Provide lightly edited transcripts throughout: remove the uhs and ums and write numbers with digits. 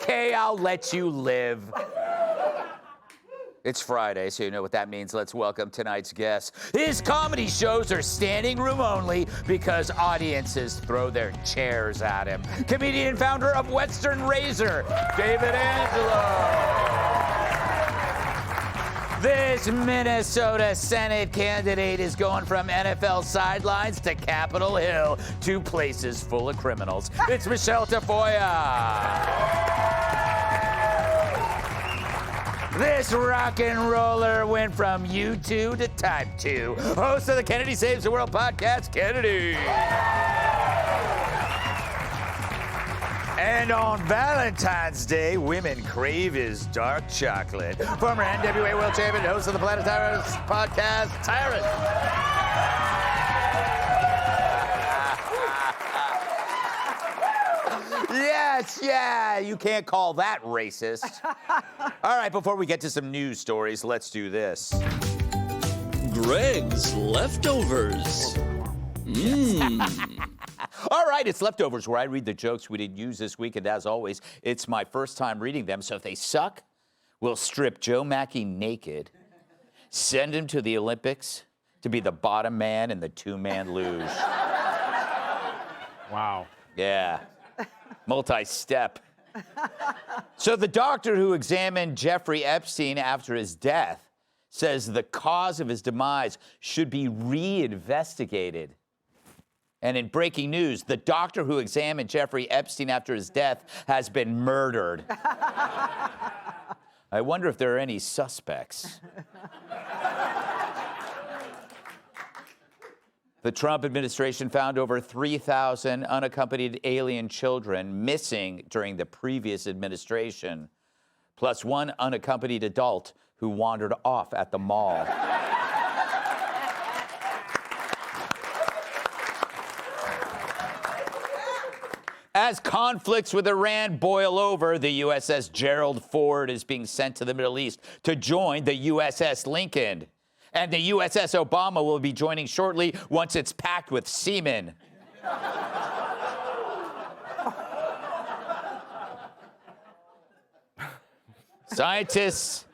Okay, I'll let you live. It's Friday, so you know what that means. Let's welcome tonight's guest. His comedy shows are standing room only because audiences throw their chairs at him. Comedian and founder of Western Razor, David Angelo. This Minnesota Senate candidate is going from NFL sidelines to Capitol Hill, two places full of criminals. It's Michelle Tafoya. This rock and roller went from U2 to Type 2. Host of the Kennedy Saves the World podcast, Kennedy. And on Valentine's Day, women crave his dark chocolate. Former NWA World Champion, host of the Planet Tyrus podcast, Tyrus. Yes, yeah, you can't call that racist. All right, before we get to some news stories, let's do this. Greg's Leftovers. All right, it's Leftovers, where I read the jokes we didn't use this week, and as always, it's my first time reading them, so if they suck, we'll strip Joe Mackey naked, send him to the Olympics to be the bottom man in the two-man luge. Wow. Yeah. Multi-step. So the doctor who examined Jeffrey Epstein after his death says the cause of his demise should be reinvestigated. And in breaking news, the doctor who examined Jeffrey Epstein after his death has been murdered. I wonder if there are any suspects. The Trump administration found over 3,000 unaccompanied alien children missing during the previous administration, plus one unaccompanied adult who wandered off at the mall. As conflicts with Iran boil over, the USS Gerald Ford is being sent to the Middle East to join the USS Lincoln. And the USS Obama will be joining shortly once it's packed with semen. Scientists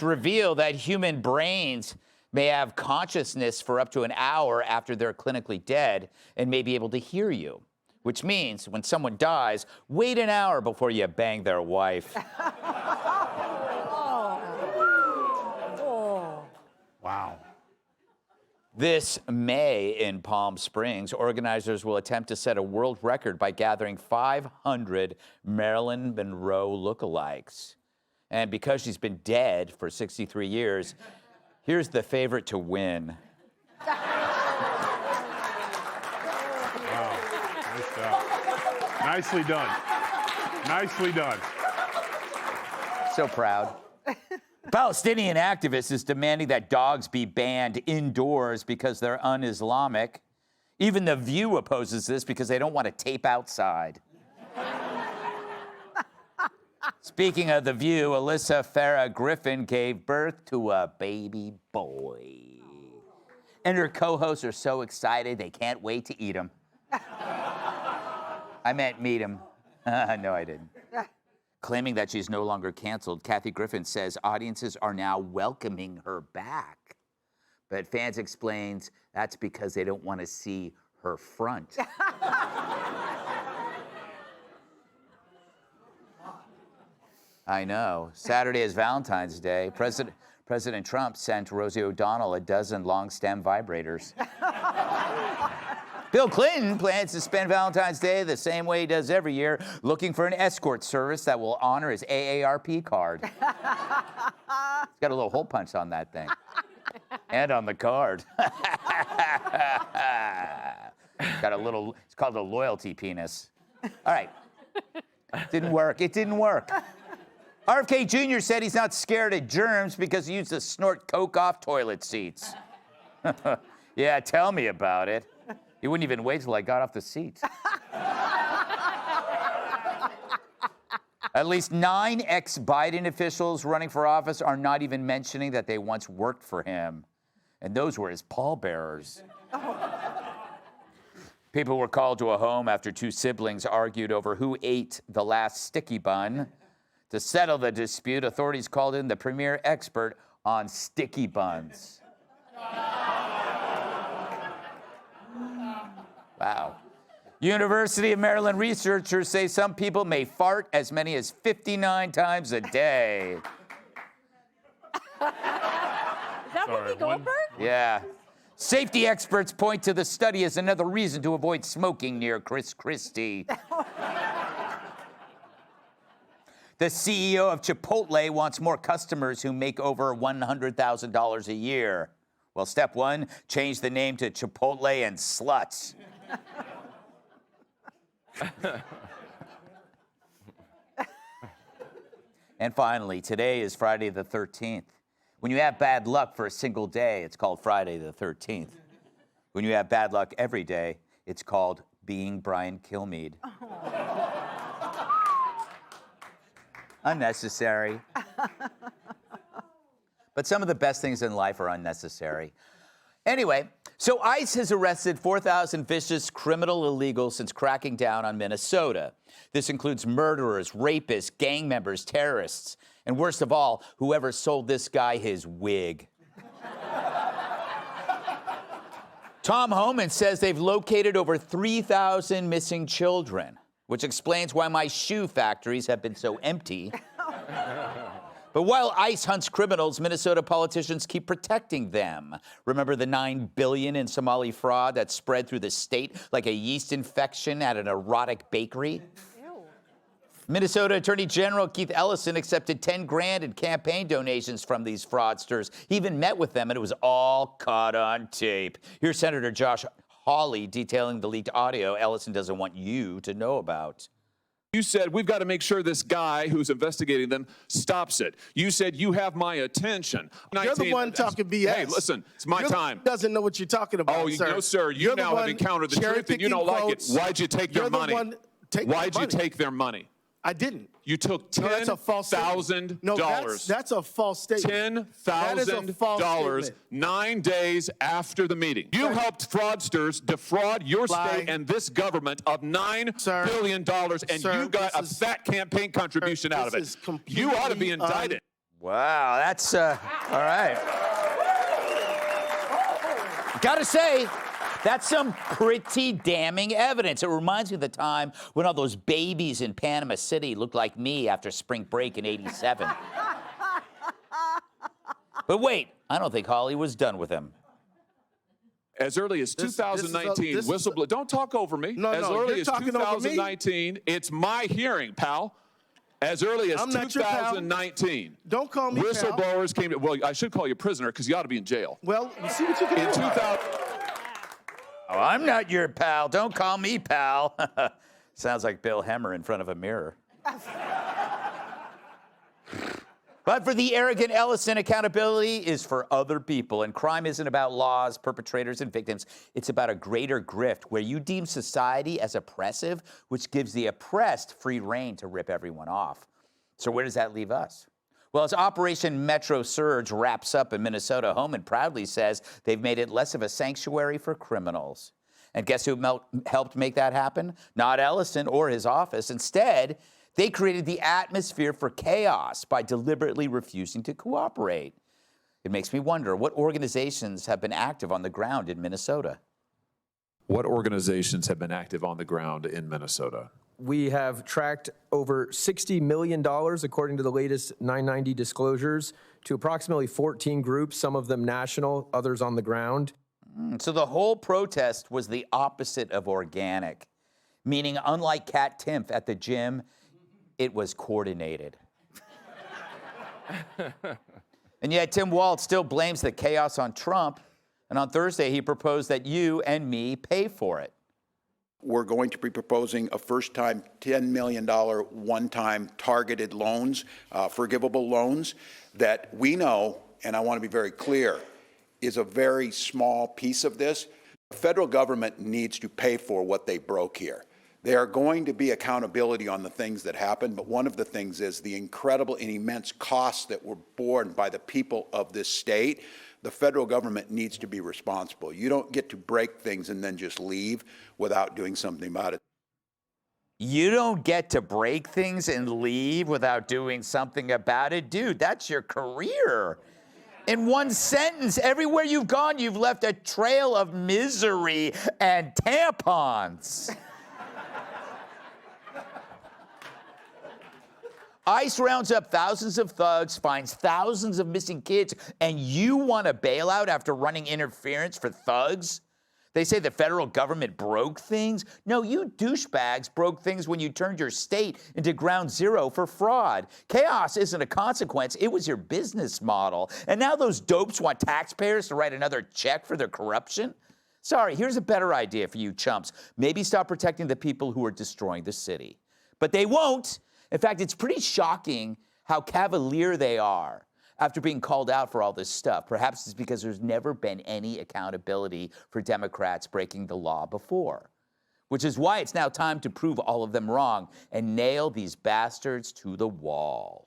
reveal that human brains may have consciousness for up to an hour after they're clinically dead and may be able to hear you, which means when someone dies, wait an hour before you bang their wife. Wow. This May in Palm Springs, organizers will attempt to set a world record by gathering 500 Marilyn Monroe lookalikes. And because she's been dead for 63 years, here's the favorite to win. Wow. Nice job. Nicely done. Nicely done. So proud. Palestinian activist is demanding that dogs be banned indoors because they're un-Islamic. Even The View opposes this because they don't want to tape outside. Speaking of The View, Alyssa Farah Griffin gave birth to a baby boy. And her co-hosts are so excited they can't wait to eat him. I meant meet him. No, I didn't. Claiming that she's no longer canceled, Kathy Griffin says audiences are now welcoming her back. But fans explains that's because they don't want to see her front. I know. Saturday is Valentine's Day. President Trump sent Rosie O'Donnell a dozen long-stem vibrators. Bill Clinton plans to spend Valentine's Day the same way he does every year, looking for an escort service that will honor his AARP card. It's got a little hole punch on that thing. And on the card. Got a little, it's called a loyalty penis. All right. Didn't work. It didn't work. RFK Jr. said he's not scared of germs because he used to snort coke off toilet seats. Yeah, tell me about it. He wouldn't even wait till I got off the seat. At least 9 ex-Biden officials running for office are not even mentioning that they once worked for him. And those were his pallbearers. People were called to a home after two siblings argued over who ate the last sticky bun. To settle the dispute, authorities called in the premier expert on sticky buns. Wow. University of Maryland researchers say some people may fart as many as 59 times a day. Is that Whoopi Goldberg? Yeah. Safety experts point to the study as another reason to avoid smoking near Chris Christie. The CEO of Chipotle wants more customers who make over $100,000 a year. Well, step one, change the name to Chipotle and Sluts. And finally, today is Friday the 13th. When you have bad luck for a single day, it's called Friday the 13th. When you have bad luck every day, it's called being Brian Kilmeade. Unnecessary. But some of the best things in life are unnecessary. Anyway, so ICE has arrested 4,000 vicious criminal illegals since cracking down on Minnesota. This includes murderers, rapists, gang members, terrorists, and worst of all, whoever sold this guy his wig. Tom Homan says they've located over 3,000 missing children, which explains why my shoe factories have been so empty. But while ICE hunts criminals, Minnesota politicians keep protecting them. Remember the $9 billion in Somali fraud that spread through the state like a yeast infection at an erotic bakery? Minnesota Attorney General Keith Ellison accepted 10 grand in campaign donations from these fraudsters. He even met with them, and it was all caught on tape. Here's Senator Josh Hawley detailing the leaked audio Ellison doesn't want you to know about. You said, we've got to make sure this guy who's investigating them stops it. You said, you have my attention. You're the one talking BS. Hey, listen, it's my time. Doesn't know what you're talking about, Oh, sir. no, sir. You now have encountered the truth, and you don't like it. Why'd you take their money? Why'd you take their money? I didn't. You took $10,000. No, that's a false statement. $10,000 9 days after the meeting. You helped fraudsters defraud your state and this government of $9 billion, and you got a fat campaign contribution out of it. You ought to be indicted. Wow, that's, all right. Gotta say, that's some pretty damning evidence. It reminds me of the time when all those babies in Panama City looked like me after spring break in '87. But wait, I don't think Hawley was done with him. As early as 2019, whistleblower. Don't talk over me. No, as early as talking 2019, it's my hearing, pal. As early as 2019, don't call me whistleblowers came to. Well, I should call you prisoner because you ought to be in jail. Well, you see what you can do. In 2000. Oh, I'm not your pal. Don't call me pal. Sounds like Bill Hemmer in front of a mirror. But for the arrogant Ellison, accountability is for other people. And crime isn't about laws, perpetrators, and victims. It's about a greater grift where you deem society as oppressive, which gives the oppressed free rein to rip everyone off. So where does that leave us? Well, as Operation Metro Surge wraps up in Minnesota, Homan proudly says they've made it less of a sanctuary for criminals. And guess who helped make that happen? Not Ellison or his office. Instead, they created the atmosphere for chaos by deliberately refusing to cooperate. It makes me wonder, what organizations have been active on the ground in Minnesota? What organizations have been active on the ground in Minnesota? We have tracked over $60 million, according to the latest 990 disclosures, to approximately 14 groups, some of them national, others on the ground. So the whole protest was the opposite of organic, meaning unlike Kat Timpf at the gym, it was coordinated. And yet Tim Walz still blames the chaos on Trump, and on Thursday he proposed that you and me pay for it. We're going to be proposing a first-time $10 million one-time targeted loans, forgivable loans, that we know, and I want to be very clear, is a very small piece of this. The federal government needs to pay for what they broke here. There are going to be accountability on the things that happened, but one of the things is the incredible and immense costs that were borne by the people of this state. The federal government needs to be responsible. You don't get to break things and then just leave without doing something about it. You don't get to break things and leave without doing something about it. Dude, that's your career. In one sentence, everywhere you've gone, you've left a trail of misery and tampons. ICE rounds up thousands of thugs, finds thousands of missing kids, and you want a bailout after running interference for thugs? They say the federal government broke things. No, you douchebags broke things when you turned your state into ground zero for fraud. Chaos isn't a consequence. It was your business model. And now those dopes want taxpayers to write another check for their corruption? Sorry, here's a better idea for you chumps. Maybe stop protecting the people who are destroying the city. But they won't. In fact, it's pretty shocking how cavalier they are after being called out for all this stuff. Perhaps it's because there's never been any accountability for Democrats breaking the law before, which is why it's now time to prove all of them wrong and nail these bastards to the wall.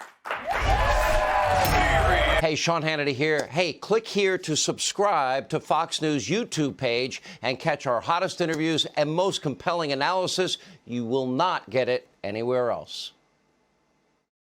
Hey, Sean Hannity here. Hey, click here to subscribe to Fox News YouTube page and catch our hottest interviews and most compelling analysis. You will not get it anywhere else.